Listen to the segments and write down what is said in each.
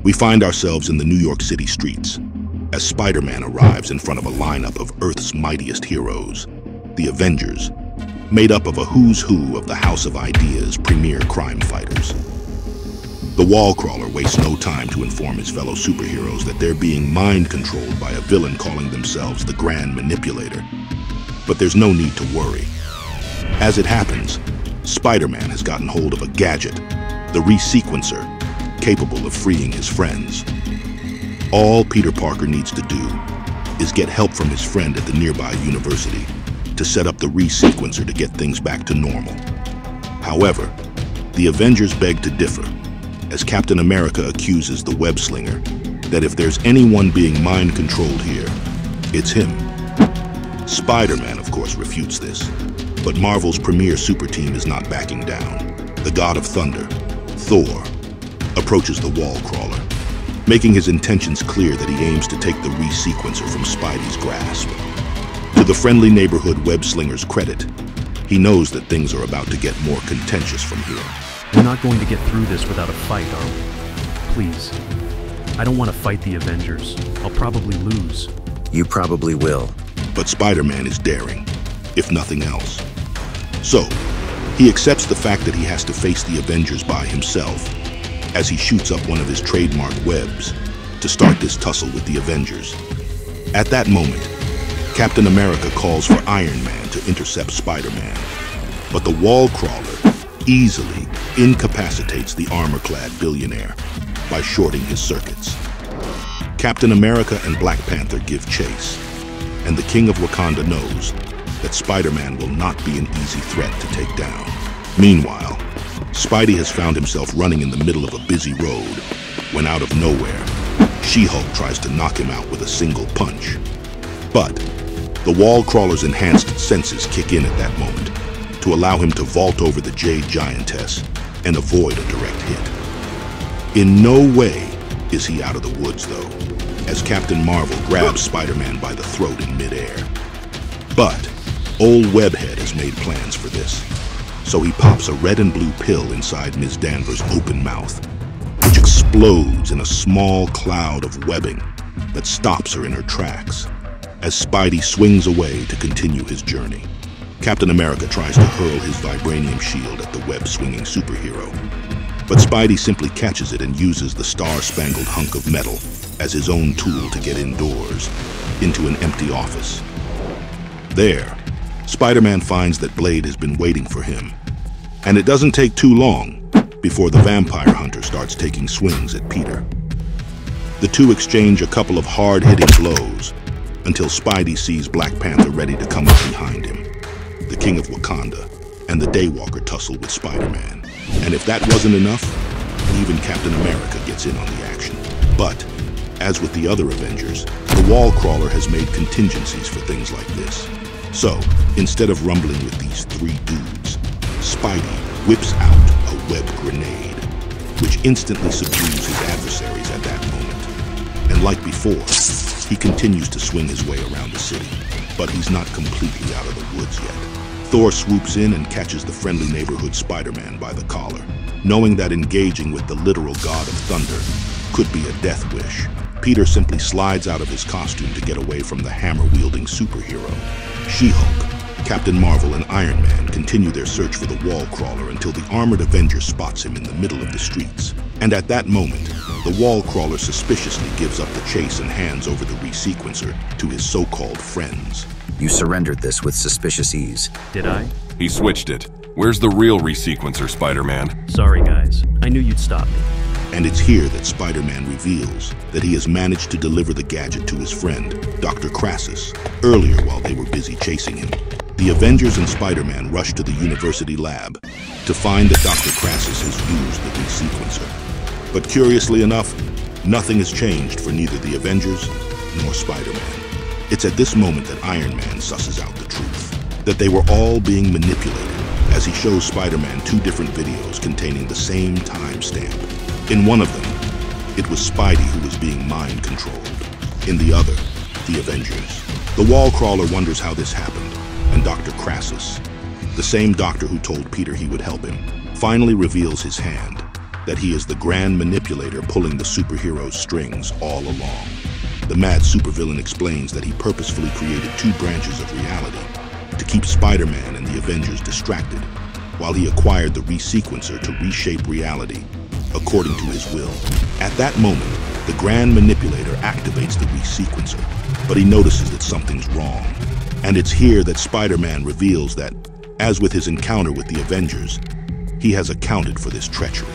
We find ourselves in the New York City streets as Spider-Man arrives in front of a lineup of Earth's mightiest heroes, the Avengers, made up of a who's who of the House of Ideas' premier crime fighters. The wall crawler wastes no time to inform his fellow superheroes that they're being mind-controlled by a villain calling themselves the Grand Manipulator. But there's no need to worry. As it happens, Spider-Man has gotten hold of a gadget, the Resequencer, capable of freeing his friends. All Peter Parker needs to do is get help from his friend at the nearby university to set up the Resequencer to get things back to normal. However, the Avengers beg to differ, as Captain America accuses the web slinger that if there's anyone being mind-controlled here, it's him. Spider-Man, of course, refutes this, but Marvel's premier super team is not backing down. The God of Thunder, Thor, approaches the wall crawler, making his intentions clear that he aims to take the Resequencer from Spidey's grasp. To the friendly neighborhood web-slinger's credit, he knows that things are about to get more contentious from here. We're not going to get through this without a fight, are we? Please. I don't want to fight the Avengers. I'll probably lose. You probably will. But Spider-Man is daring, if nothing else. So, he accepts the fact that he has to face the Avengers by himself, as he shoots up one of his trademark webs to start this tussle with the Avengers. At that moment, Captain America calls for Iron Man to intercept Spider-Man, but the wall crawler easily incapacitates the armor-clad billionaire by shorting his circuits. Captain America and Black Panther give chase, and the King of Wakanda knows that Spider-Man will not be an easy threat to take down. Meanwhile, Spidey has found himself running in the middle of a busy road when out of nowhere, She-Hulk tries to knock him out with a single punch. But the wall crawler's enhanced senses kick in at that moment to allow him to vault over the Jade Giantess and avoid a direct hit. In no way is he out of the woods, though, as Captain Marvel grabs Spider-Man by the throat in midair. But old Webhead has made plans for this, so he pops a red and blue pill inside Ms. Danvers' open mouth, which explodes in a small cloud of webbing that stops her in her tracks as Spidey swings away to continue his journey. Captain America tries to hurl his vibranium shield at the web-swinging superhero, but Spidey simply catches it and uses the star-spangled hunk of metal as his own tool to get indoors, into an empty office. There, Spider-Man finds that Blade has been waiting for him, and it doesn't take too long before the vampire hunter starts taking swings at Peter. The two exchange a couple of hard-hitting blows until Spidey sees Black Panther ready to come up behind him. The King of Wakanda and the Daywalker tussle with Spider-Man. And if that wasn't enough, even Captain America gets in on the action. But, as with the other Avengers, the wall crawler has made contingencies for things like this. So, instead of rumbling with these three dudes, Spidey whips out a web grenade, which instantly subdues his adversaries at that moment. And like before, he continues to swing his way around the city, but he's not completely out of the woods yet. Thor swoops in and catches the friendly neighborhood Spider-Man by the collar, knowing that engaging with the literal God of Thunder could be a death wish. Peter simply slides out of his costume to get away from the hammer-wielding superhero. She-Hulk, Captain Marvel, and Iron Man continue their search for the wall crawler until the armored Avenger spots him in the middle of the streets. And at that moment, the wall crawler suspiciously gives up the chase and hands over the Resequencer to his so-called friends. You surrendered this with suspicious ease. Did I? He switched it. Where's the real Resequencer, Spider-Man? Sorry, guys. I knew you'd stop me. And it's here that Spider-Man reveals that he has managed to deliver the gadget to his friend, Dr. Crassus, earlier while they were busy chasing him. The Avengers and Spider-Man rush to the university lab to find that Dr. Crassus has used the Resequencer. But curiously enough, nothing has changed for neither the Avengers nor Spider-Man. It's at this moment that Iron Man susses out the truth, that they were all being manipulated, as he shows Spider-Man two different videos containing the same timestamp. In one of them, it was Spidey who was being mind-controlled. In the other, the Avengers. The wall crawler wonders how this happened, and Dr. Crassus, the same doctor who told Peter he would help him, finally reveals his hand that he is the grand manipulator pulling the superhero's strings all along. The mad supervillain explains that he purposefully created two branches of reality to keep Spider-Man and the Avengers distracted, while he acquired the resequencer to reshape reality according to his will. At that moment, the grand manipulator activates the resequencer, but he notices that something's wrong. And it's here that Spider-Man reveals that, as with his encounter with the Avengers, he has accounted for this treachery.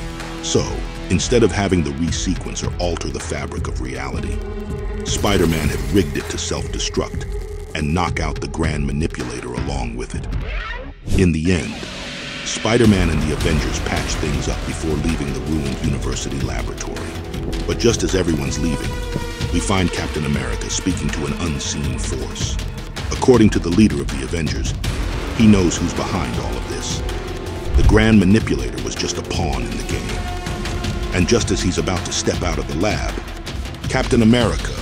So, instead of having the resequencer alter the fabric of reality, Spider-Man had rigged it to self-destruct and knock out the grand manipulator along with it. In the end, Spider-Man and the Avengers patch things up before leaving the ruined university laboratory. But just as everyone's leaving, we find Captain America speaking to an unseen force. According to the leader of the Avengers, he knows who's behind all of this. The Grand Manipulator was just a pawn in the game. And just as he's about to step out of the lab, Captain America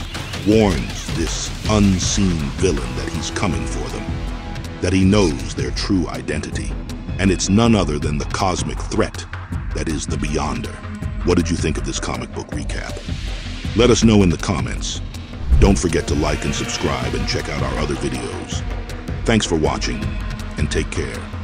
warns this unseen villain that he's coming for them, that he knows their true identity, and it's none other than the cosmic threat that is the Beyonder. What did you think of this comic book recap? Let us know in the comments. Don't forget to like and subscribe and check out our other videos. Thanks for watching, and take care.